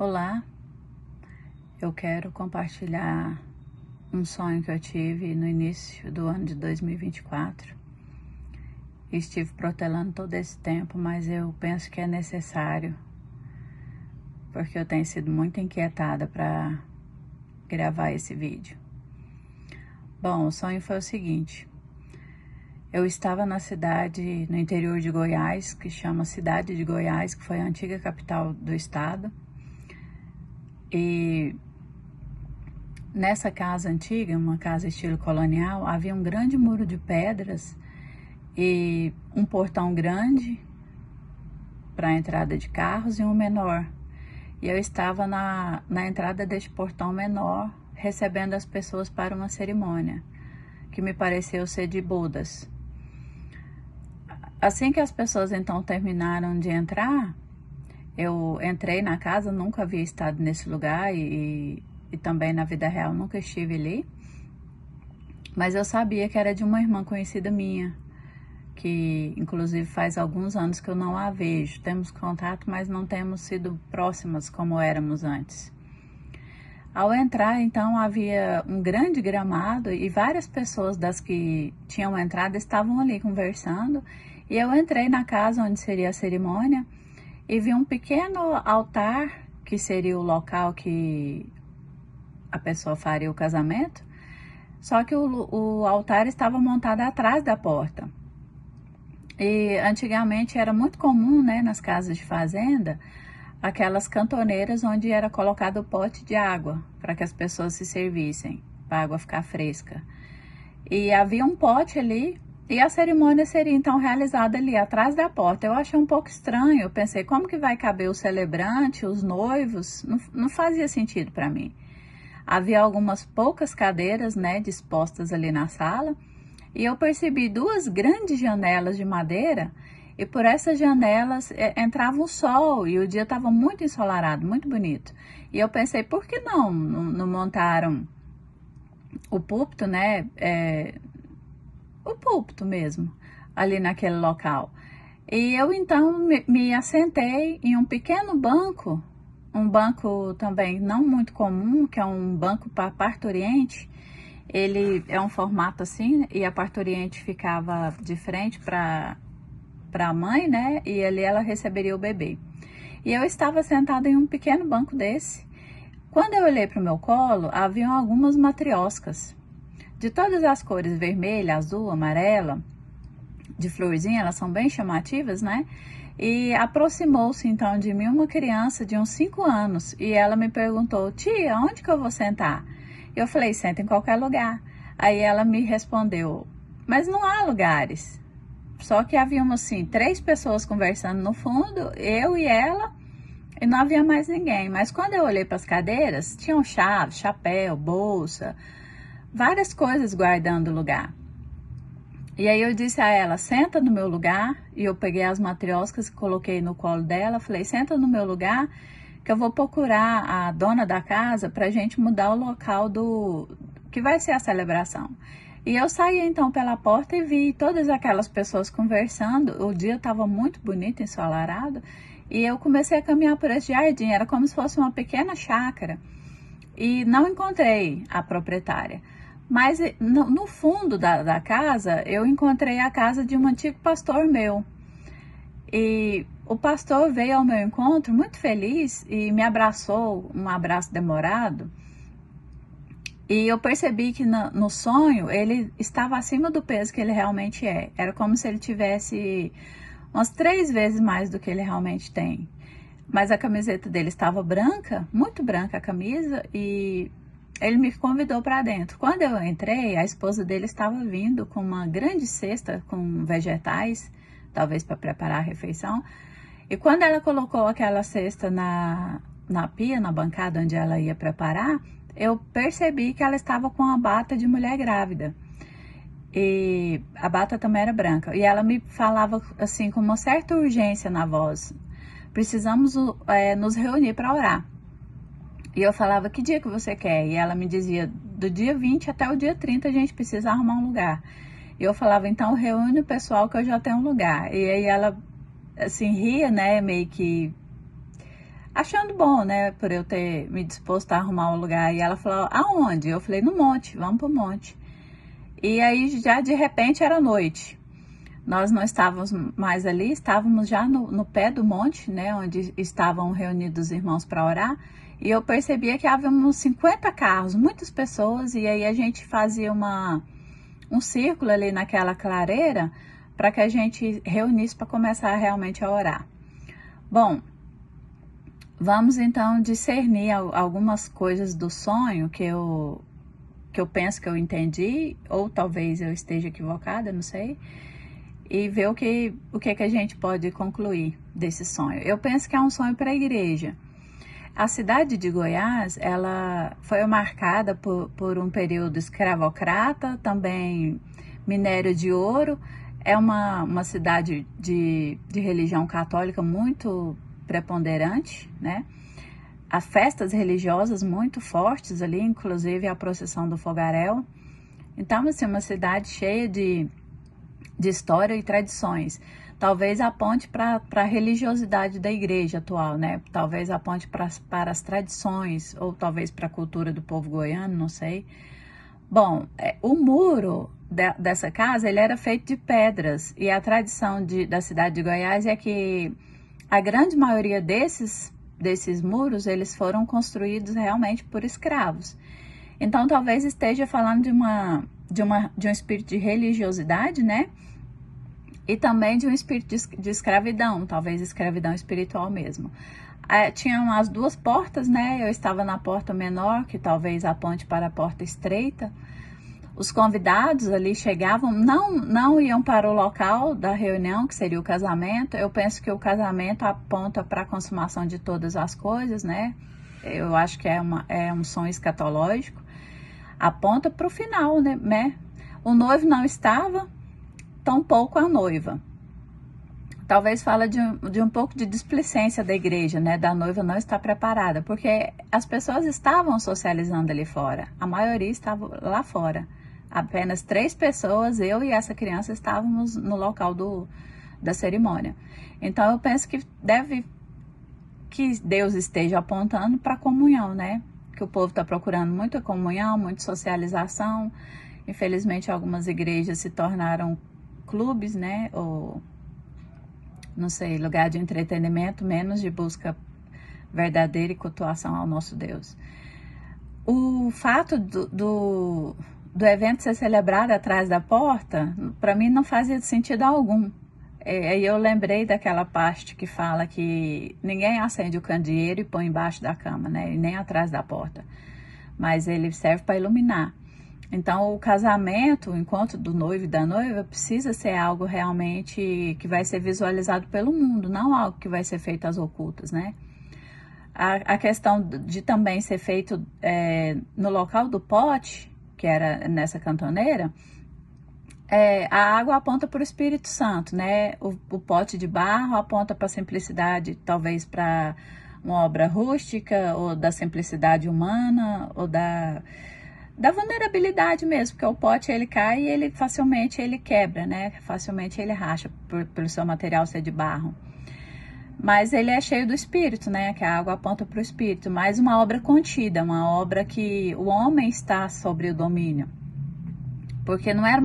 Olá, eu quero compartilhar um sonho que eu tive no início do ano de 2024. Estive protelando todo esse tempo, mas eu penso que é necessário, porque eu tenho sido muito inquietada para gravar esse vídeo. Bom, o sonho foi o seguinte: eu estava na cidade no interior de Goiás, que chama Cidade de Goiás, que foi a antiga capital do estado. E nessa casa antiga, uma casa estilo colonial, havia um grande muro de pedras e um portão grande para a entrada de carros e um menor. E eu estava na entrada deste portão menor, recebendo as pessoas para uma cerimônia, que me pareceu ser de bodas. Assim que as pessoas então terminaram de entrar, eu entrei na casa, nunca havia estado nesse lugar e também na vida real nunca estive ali. Mas eu sabia que era de uma irmã conhecida minha, que inclusive faz alguns anos que eu não a vejo. Temos contato, mas não temos sido próximas como éramos antes. Ao entrar, então, havia um grande gramado e várias pessoas das que tinham entrado estavam ali conversando. E eu entrei na casa onde seria a cerimônia e vi um pequeno altar, que seria o local que a pessoa faria o casamento, só que o altar estava montado atrás da porta. E antigamente era muito comum, né, nas casas de fazenda, aquelas cantoneiras onde era colocado o pote de água para que as pessoas se servissem, para a água ficar fresca. E havia um pote ali. E a cerimônia seria então realizada ali atrás da porta. Eu achei um pouco estranho, eu pensei, como que vai caber o celebrante, os noivos? Não fazia sentido para mim. Havia algumas poucas cadeiras, né, dispostas ali na sala, e eu percebi duas grandes janelas de madeira, e por essas janelas entrava o sol, e o dia estava muito ensolarado, muito bonito. E eu pensei, por que não montaram o púlpito, né, o púlpito mesmo, ali naquele local. E eu então me assentei em um pequeno banco, um banco também não muito comum, que é um banco para parturiente. Ele é um formato assim, e a parturiente ficava de frente para a mãe, né? E ali ela receberia o bebê. E eu estava sentada em um pequeno banco desse. Quando eu olhei para o meu colo, haviam algumas matrioscas de todas as cores, vermelha, azul, amarela, de florzinha, elas são bem chamativas, né? E aproximou-se então de mim uma criança de uns 5 anos e ela me perguntou, tia, onde que eu vou sentar? Eu falei, senta em qualquer lugar. Aí ela me respondeu, mas não há lugares. Só que haviam assim 3 pessoas conversando no fundo, eu e ela, e não havia mais ninguém. Mas quando eu olhei para as cadeiras, tinham chave, chapéu, bolsa, várias coisas guardando o lugar. E aí eu disse a ela, senta no meu lugar, e eu peguei as matrioscas e coloquei no colo dela, falei, senta no meu lugar, que eu vou procurar a dona da casa para a gente mudar o local do que vai ser a celebração. E eu saí então pela porta e vi todas aquelas pessoas conversando, o dia estava muito bonito, ensolarado, e eu comecei a caminhar por esse jardim, era como se fosse uma pequena chácara, e não encontrei a proprietária. Mas no fundo da casa, eu encontrei a casa de um antigo pastor meu. E o pastor veio ao meu encontro muito feliz e me abraçou, um abraço demorado. E eu percebi que no sonho ele estava acima do peso que ele realmente é. Era como se ele tivesse umas 3 vezes mais do que ele realmente tem. Mas a camiseta dele estava branca, muito branca a camisa, e ele me convidou para dentro. Quando eu entrei, a esposa dele estava vindo com uma grande cesta com vegetais, talvez para preparar a refeição. E quando ela colocou aquela cesta na pia, na bancada onde ela ia preparar, eu percebi que ela estava com a bata de mulher grávida. E a bata também era branca. E ela me falava assim, com uma certa urgência na voz, precisamos nos reunir para orar. E eu falava, que dia que você quer? E ela me dizia, do dia 20 até o dia 30 a gente precisa arrumar um lugar. E eu falava, então reúne o pessoal que eu já tenho um lugar. E aí ela, assim, ria, né, meio que achando bom, né, por eu ter me disposto a arrumar um lugar. E ela falou, aonde? Eu falei, no monte, vamos pro monte. E aí já de repente era noite. Nós não estávamos mais ali, estávamos já no pé do monte, né, onde estavam reunidos os irmãos para orar. E eu percebia que havia uns 50 carros, muitas pessoas, e aí a gente fazia um círculo ali naquela clareira para que a gente reunisse para começar realmente a orar. Bom, vamos então discernir algumas coisas do sonho que eu penso que eu entendi, ou talvez eu esteja equivocada, não sei, e ver o que a gente pode concluir desse sonho. Eu penso que é um sonho para a igreja. A cidade de Goiás, ela foi marcada por um período escravocrata, também minério de ouro. É uma cidade de religião católica muito preponderante, né? Há festas religiosas muito fortes ali, inclusive a procissão do fogaréu. Então, assim, uma cidade cheia de história e tradições. Talvez aponte para a religiosidade da igreja atual, né? Talvez aponte para as tradições, ou talvez para a cultura do povo goiano, não sei. Bom, o muro dessa casa, ele era feito de pedras, e a tradição da cidade de Goiás é que a grande maioria desses muros, eles foram construídos realmente por escravos. Então, talvez esteja falando de um espírito de religiosidade, né? E também de um espírito de escravidão, talvez escravidão espiritual mesmo. Tinham as duas portas, né? Eu estava na porta menor, que talvez aponte para a porta estreita. Os convidados ali chegavam, não iam para o local da reunião, que seria o casamento. Eu penso que o casamento aponta para a consumação de todas as coisas, né? Eu acho que é um sonho escatológico. Aponta para o final, né? O noivo não estava, tampouco a noiva. Talvez fala de um pouco de displicência da igreja, né? Da noiva não estar preparada, porque as pessoas estavam socializando ali fora. A maioria estava lá fora. Apenas 3 pessoas, eu e essa criança, estávamos no local da cerimônia. Então eu penso que Deus esteja apontando para a comunhão, né? Que o povo está procurando muita comunhão, muita socialização. Infelizmente, algumas igrejas se tornaram clubes, né? Ou, não sei, lugar de entretenimento, menos de busca verdadeira e cultuação ao nosso Deus. O fato do evento ser celebrado atrás da porta, para mim não fazia sentido algum. Aí eu lembrei daquela parte que fala que ninguém acende o candeeiro e põe embaixo da cama, né? E nem atrás da porta. Mas ele serve para iluminar. Então, o casamento, o encontro do noivo e da noiva, precisa ser algo realmente que vai ser visualizado pelo mundo, não algo que vai ser feito às ocultas, né? A questão de também ser feito no local do pote, que era nessa cantoneira, a água aponta para o Espírito Santo, né? O pote de barro aponta para a simplicidade, talvez para uma obra rústica, ou da simplicidade humana, ou da vulnerabilidade mesmo, porque o pote ele cai e ele facilmente ele quebra, né? Facilmente ele racha pelo seu material ser de barro. Mas ele é cheio do Espírito, né? Que a água aponta para o Espírito, mas uma obra contida, uma obra que o homem está sobre o domínio. Porque não era